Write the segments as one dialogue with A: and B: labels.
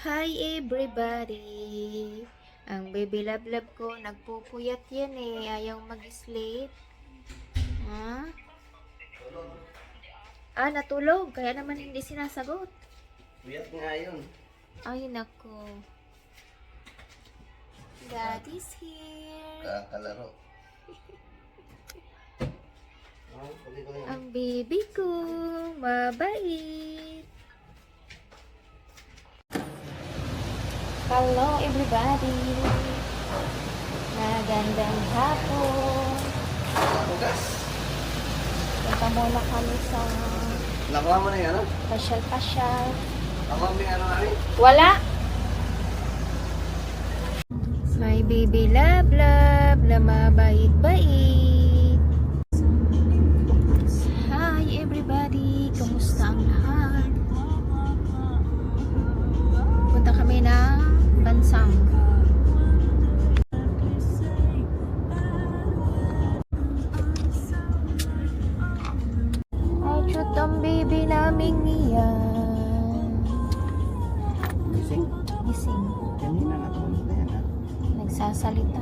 A: Hi everybody! Ang baby love ko, nagpupuyat yan eh. Ayaw mag-sleep. Ha? Natulog. Kaya naman hindi sinasagot.
B: Puyat nga yun.
A: Ay, nako. Daddy's here.
B: Kakalaro.
A: Ang baby ko, mabait. Hello everybody! Magandang hapon!
B: Bukas.
A: Punta muna kami sa
B: Nakuha mo na yung ano?
A: pasyal-pasyal.
B: Nakuha mo yung ano namin?
A: Wala! May baby love na mabait-bait. Hi everybody! Kumusta ang lahat? Punta kami ng Bansang. Ay, shoot ang baby naming iyan.
B: Gising?
A: Gising.
B: Kanina natulog na yan ha?
A: Nagsasalita.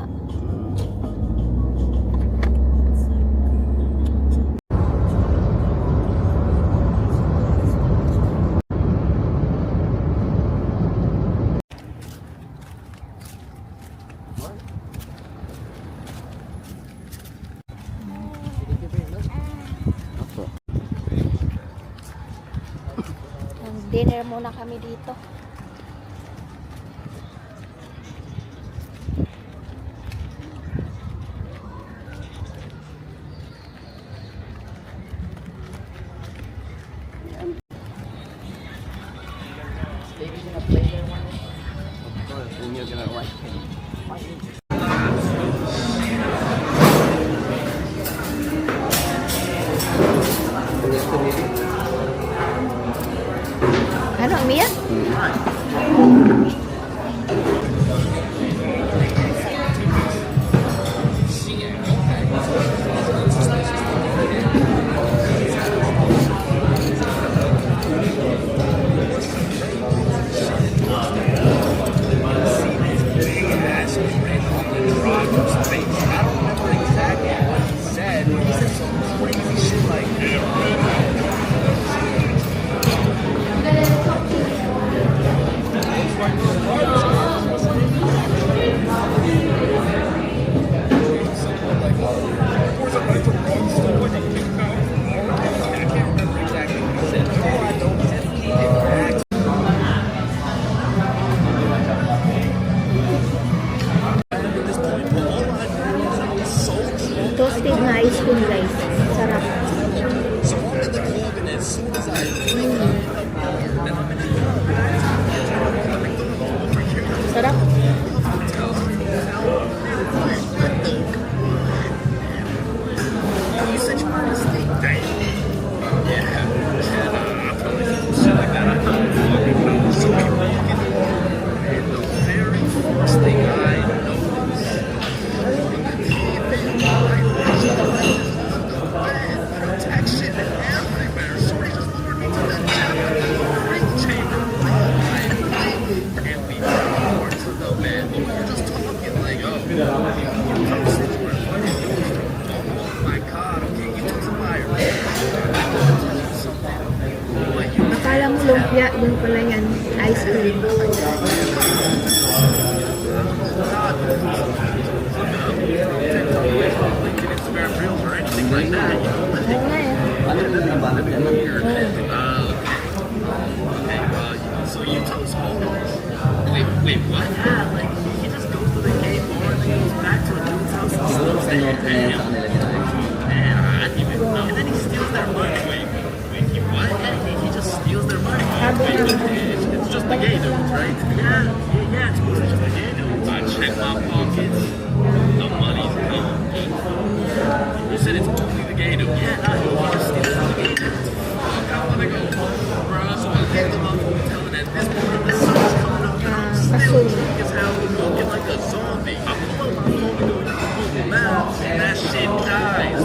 A: Dinner muna kami dito. Ano, Mia? Toasted na ice cream guys. Sarap. Sarap. Akala mo lumpia, yun pala yan. Ice cream. Oo nga eh.
B: Ano yung nabanap yan?
C: So you toast Moldovans? Wait, what? Yeah, like he just goes to the gay bar and then goes back to a dude's house and
B: Siguro
C: steals
B: sa
C: their
B: norte na yan sa kanila ginagawa.
C: Man, I didn't even know. And then he steals their money. Wait, he what? Yeah, he just steals their money. It's just the gay dudes, right? Yeah, it's mostly just the gay dudes. I check my pockets. The money's gone. You said it's only the gay dudes. Yeah, nah, he just steals the gay dudes. Fuck, I wanna go home, bro. So I picked him up and tell him that this morning the sun's coming up and I'm still weak as hell, looking like a zombie. I pull up my phone to go to Google Maps and that shit dies.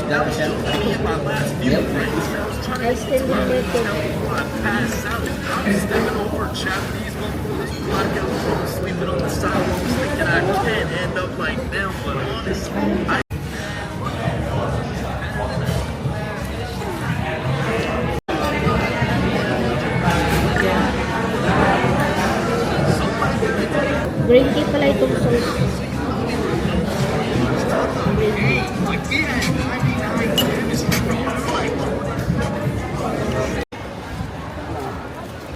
C: That was just me and my last few friends. I was trying to
A: Ice cream
C: get to my
A: limited.
C: hotel before I pass out. I'm stepping over Japanese motherfuckers blackout sleeping on the sidewalks thinking I can't end up like them, but honestly, I
A: Green tea pala itong sauce.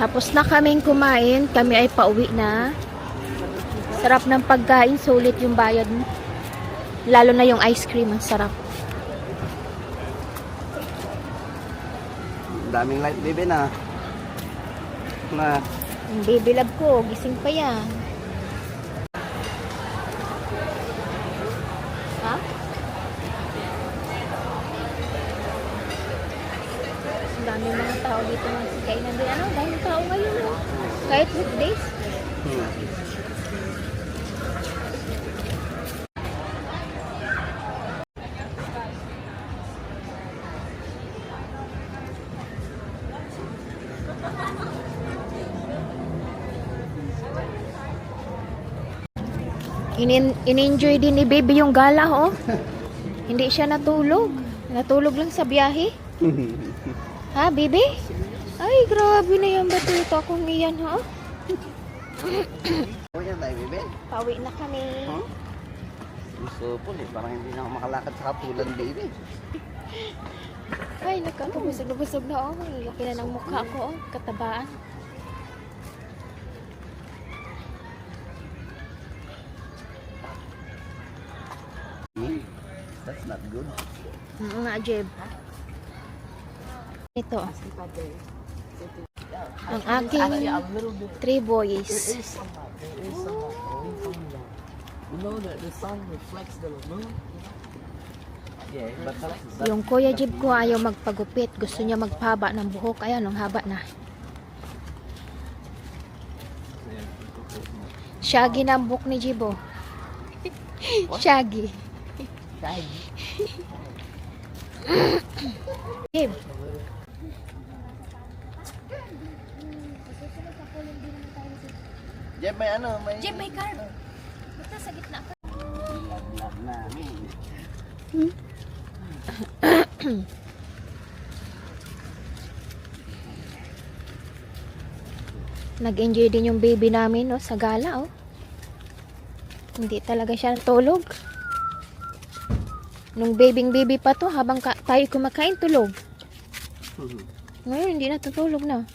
A: Tapos na kaming kumain, kami ay pauwi na. Sarap ng pagkain, sulit yung bayad mo. Lalo na yung ice cream, ang sarap.
B: Daming light baby na. Na.
A: Yung baby love ko, gising pa yan. Ha? Ang dami mga tao dito ng kainan din. Ano? Dami tao ngayon. Oh. Kahit weekdays. In-enjoy din ni baby yung gala, oh. Hindi siya natulog. Natulog lang sa biyahe. Ha, baby? Ay, grabe na yung batuta kong iyan, ha?
B: Huwag yan tayo baby.
A: Pauwi na kami.
B: Huh? Gusto po parang hindi na ako makalakad sa kapulan baby.
A: Ay, nakakabusog na busog na, oh. Ang laki na ng mukha ko, oh. Katabaan.
B: That's not good.
A: Nga, Jeb. Ito. Ang aking 3 boys.
D: You know that the sun reflects the moon?
B: Yeah, but
A: Yung Kuya Jeb ko ayaw magpagupit. Gusto niya magpahaba ng buhok. Ayan, ang haba na. Shaggy na ang buhok ni Jeb, oh. Shaggy. Jeb.
B: Jeb, may ano, may
A: Jeb, may card. Basta sa gitna ka.
B: lag namin.
A: Nag-enjoy din yung baby namin, no, sa gala, oh. Hindi talaga siya natulog. Nung baby pa to, habang tayo kumakain, tulog. Ngayon, hindi natutulog na.